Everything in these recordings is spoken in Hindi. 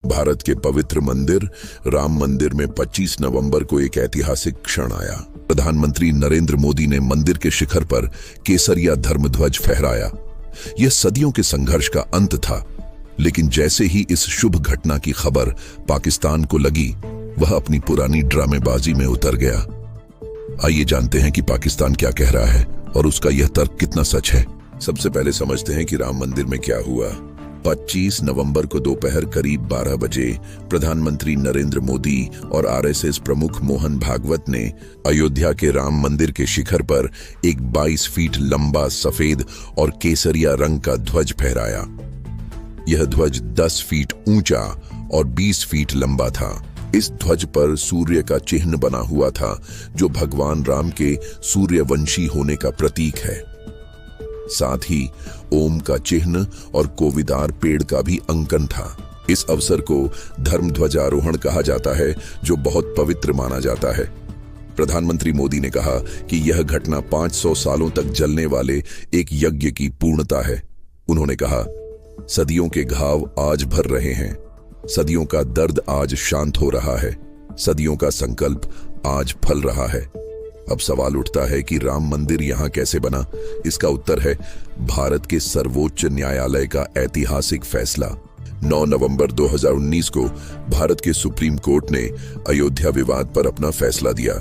भारत के पवित्र मंदिर राम मंदिर में 25 नवंबर को एक ऐतिहासिक क्षण आया। प्रधानमंत्री नरेंद्र मोदी ने मंदिर के शिखर पर केसरिया धर्मध्वज फहराया। यह सदियों के संघर्ष का अंत था, लेकिन जैसे ही इस शुभ घटना की खबर पाकिस्तान को लगी, वह अपनी पुरानी ड्रामेबाजी में उतर गया। आइए जानते हैं कि पाकिस्तान क्या कह रहा है और उसका यह तर्क कितना सच है। सबसे पहले समझते हैं कि राम मंदिर में क्या हुआ। 25 नवंबर को दोपहर करीब 12 बजे प्रधानमंत्री नरेंद्र मोदी और आरएसएस प्रमुख मोहन भागवत ने अयोध्या के राम मंदिर के शिखर पर एक 22 फीट लंबा सफेद और केसरिया रंग का ध्वज फहराया। यह ध्वज 10 फीट ऊंचा और 20 फीट लंबा था। इस ध्वज पर सूर्य का चिन्ह बना हुआ था, जो भगवान राम के सूर्यवंशी होने का प्रतीक है। साथ ही ओम का चिन्ह और कोविदार पेड़ का भी अंकन था। इस अवसर को धर्म ध्वजारोहण कहा जाता है, जो बहुत पवित्र माना जाता है। प्रधानमंत्री मोदी ने कहा कि यह घटना 500 सालों तक जलने वाले एक यज्ञ की पूर्णता है। उन्होंने कहा, सदियों के घाव आज भर रहे हैं, सदियों का दर्द आज शांत हो रहा है, सदियों का संकल्प आज फल रहा है। अब सवाल उठता है कि राम मंदिर यहां कैसे बना। इसका उत्तर है भारत के सर्वोच्च न्यायालय का ऐतिहासिक फैसला। 9 नवंबर 2019 को भारत के सुप्रीम कोर्ट ने अयोध्या विवाद पर अपना फैसला दिया।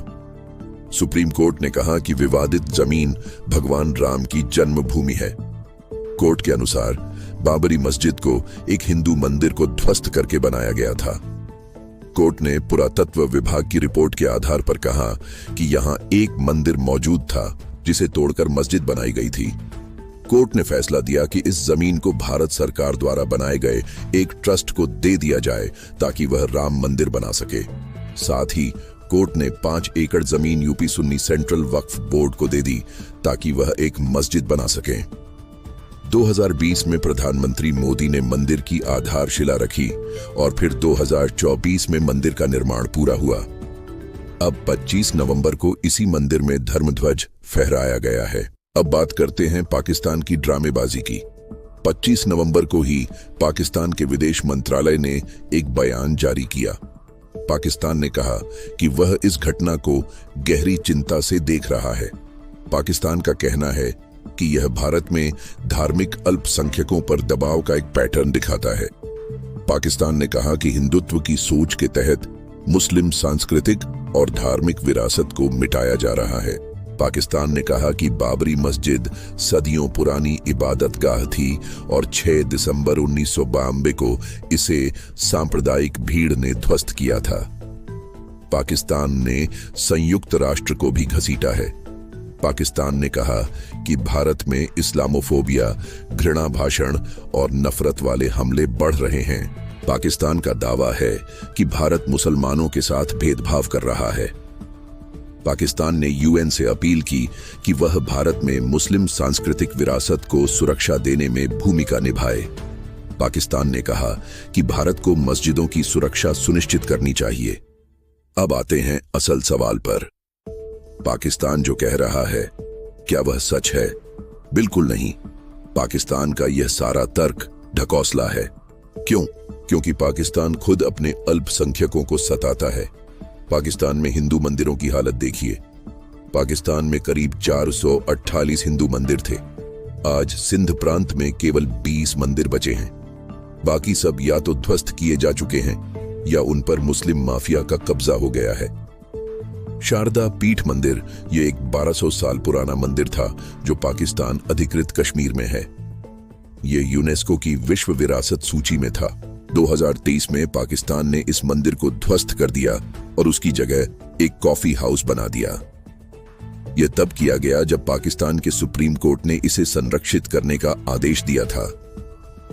सुप्रीम कोर्ट ने कहा कि विवादित जमीन भगवान राम की जन्मभूमि है। कोर्ट के अनुसार बाबरी मस्जिद को एक हिंदू मंदिर को ध्वस्त करके बनाया गया था। कोर्ट ने पुरातत्व विभाग की रिपोर्ट के आधार पर कहा कि यहां एक मंदिर मौजूद था, जिसे तोड़कर मस्जिद बनाई गई थी। कोर्ट ने फैसला दिया कि इस जमीन को भारत सरकार द्वारा बनाए गए एक ट्रस्ट को दे दिया जाए, ताकि वह राम मंदिर बना सके। साथ ही कोर्ट ने 5 एकड़ जमीन यूपी सुन्नी सेंट्रल वक्फ बोर्ड को दे दी, ताकि वह एक मस्जिद बना सके। 2020 में प्रधानमंत्री मोदी ने मंदिर की आधारशिला रखी और फिर 2024 में मंदिर का निर्माण पूरा हुआ। अब 25 नवंबर को इसी मंदिर में धर्मध्वज फहराया गया है। अब बात करते हैं पाकिस्तान की ड्रामेबाजी की। 25 नवंबर को ही पाकिस्तान के विदेश मंत्रालय ने एक बयान जारी किया। पाकिस्तान ने कहा कि वह इस घटना को गहरी चिंता से देख रहा है। पाकिस्तान का कहना है कि यह भारत में धार्मिक अल्पसंख्यकों पर दबाव का एक पैटर्न दिखाता है। पाकिस्तान ने कहा कि हिंदुत्व की सोच के तहत मुस्लिम सांस्कृतिक और धार्मिक विरासत को मिटाया जा रहा है। पाकिस्तान ने कहा कि बाबरी मस्जिद सदियों पुरानी इबादतगाह थी और 6 दिसंबर 1992 को इसे सांप्रदायिक भीड़ ने ध्वस्त किया था। पाकिस्तान ने संयुक्त राष्ट्र को भी घसीटा है। पाकिस्तान ने कहा कि भारत में इस्लामोफोबिया, घृणा भाषण और नफरत वाले हमले बढ़ रहे हैं। पाकिस्तान का दावा है कि भारत मुसलमानों के साथ भेदभाव कर रहा है। पाकिस्तान ने यूएन से अपील की कि वह भारत में मुस्लिम सांस्कृतिक विरासत को सुरक्षा देने में भूमिका निभाए। पाकिस्तान ने कहा कि भारत को मस्जिदों की सुरक्षा सुनिश्चित करनी चाहिए। अब आते हैं असल सवाल पर। पाकिस्तान जो कह रहा है, क्या वह सच है? बिल्कुल नहीं। पाकिस्तान का यह सारा तर्क ढकोसला है। क्यों? क्योंकि पाकिस्तान खुद अपने अल्पसंख्यकों को सताता है। पाकिस्तान में हिंदू मंदिरों की हालत देखिए। पाकिस्तान में करीब 448 हिंदू मंदिर थे। आज सिंध प्रांत में केवल 20 मंदिर बचे हैं। बाकी सब या तो ध्वस्त किए जा चुके हैं या उन पर मुस्लिम माफिया का कब्जा हो गया है। शारदा पीठ मंदिर ये एक 1200 साल पुराना मंदिर था, जो पाकिस्तान अधिकृत कश्मीर में है। ये यूनेस्को की विश्व विरासत सूची में था। 2023 में पाकिस्तान ने इस मंदिर को ध्वस्त कर दिया और उसकी जगह एक कॉफी हाउस बना दिया। यह तब किया गया जब पाकिस्तान के सुप्रीम कोर्ट ने इसे संरक्षित करने का आदेश दिया था।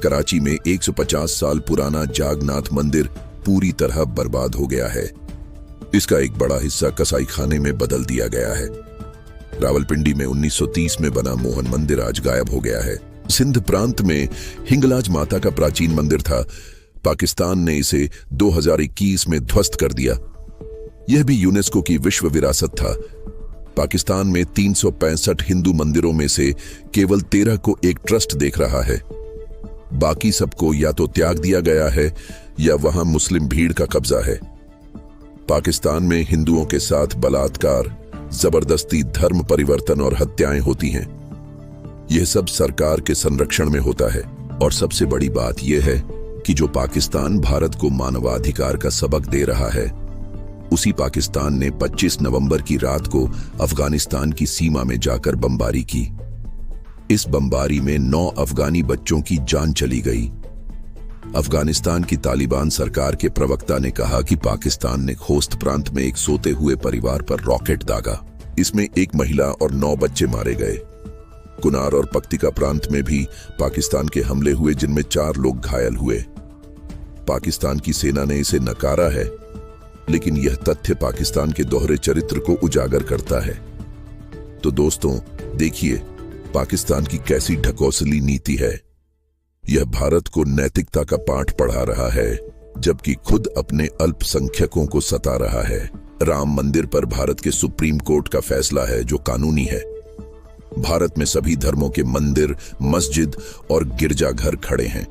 कराची में 150 साल पुराना जागनाथ मंदिर पूरी तरह बर्बाद हो गया है। इसका एक बड़ा हिस्सा कसाई खाने में बदल दिया गया है। रावलपिंडी में 1930 में बना मोहन मंदिर आज गायब हो गया है। सिंध प्रांत में हिंगलाज माता का प्राचीन मंदिर था। पाकिस्तान ने इसे 2021 में ध्वस्त कर दिया। यह भी यूनेस्को की विश्व विरासत था। पाकिस्तान में 365 हिंदू मंदिरों में से केवल 13 को एक ट्रस्ट देख रहा है। बाकी सबको या तो त्याग दिया गया है या वहां मुस्लिम भीड़ का कब्जा है। पाकिस्तान में हिंदुओं के साथ बलात्कार, जबरदस्ती, धर्म परिवर्तन और हत्याएं होती हैं। यह सब सरकार के संरक्षण में होता है। और सबसे बड़ी बात यह है कि जो पाकिस्तान भारत को मानवाधिकार का सबक दे रहा है, उसी पाकिस्तान ने 25 नवंबर की रात को अफगानिस्तान की सीमा में जाकर बमबारी की। इस बमबारी में 9 अफगानी बच्चों की जान चली गई। अफगानिस्तान की तालिबान सरकार के प्रवक्ता ने कहा कि पाकिस्तान ने खोस्त प्रांत में एक सोते हुए परिवार पर रॉकेट दागा। इसमें एक महिला और 9 बच्चे मारे गए। कुनार और पक्तिका प्रांत में भी पाकिस्तान के हमले हुए, जिनमें 4 लोग घायल हुए। पाकिस्तान की सेना ने इसे नकारा है, लेकिन यह तथ्य पाकिस्तान के दोहरे चरित्र को उजागर करता है। तो दोस्तों, देखिए पाकिस्तान की कैसी ढकोसली नीति है। यह भारत को नैतिकता का पाठ पढ़ा रहा है, जबकि खुद अपने अल्पसंख्यकों को सता रहा है। राम मंदिर पर भारत के सुप्रीम कोर्ट का फैसला है, जो कानूनी है। भारत में सभी धर्मों के मंदिर, मस्जिद और गिरजाघर खड़े हैं।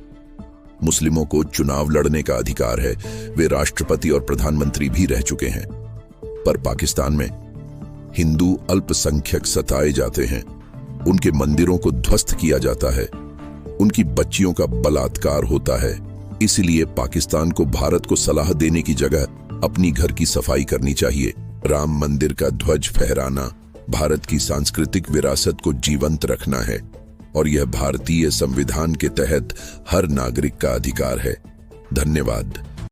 मुस्लिमों को चुनाव लड़ने का अधिकार है। वे राष्ट्रपति और प्रधानमंत्री भी रह चुके हैं। पर पाकिस्तान में हिंदू अल्पसंख्यक सताए जाते हैं। उनके मंदिरों को ध्वस्त किया जाता है। उनकी बच्चियों का बलात्कार होता है। इसलिए पाकिस्तान को भारत को सलाह देने की जगह अपनी घर की सफाई करनी चाहिए। राम मंदिर का ध्वज फहराना भारत की सांस्कृतिक विरासत को जीवंत रखना है, और यह भारतीय संविधान के तहत हर नागरिक का अधिकार है। धन्यवाद।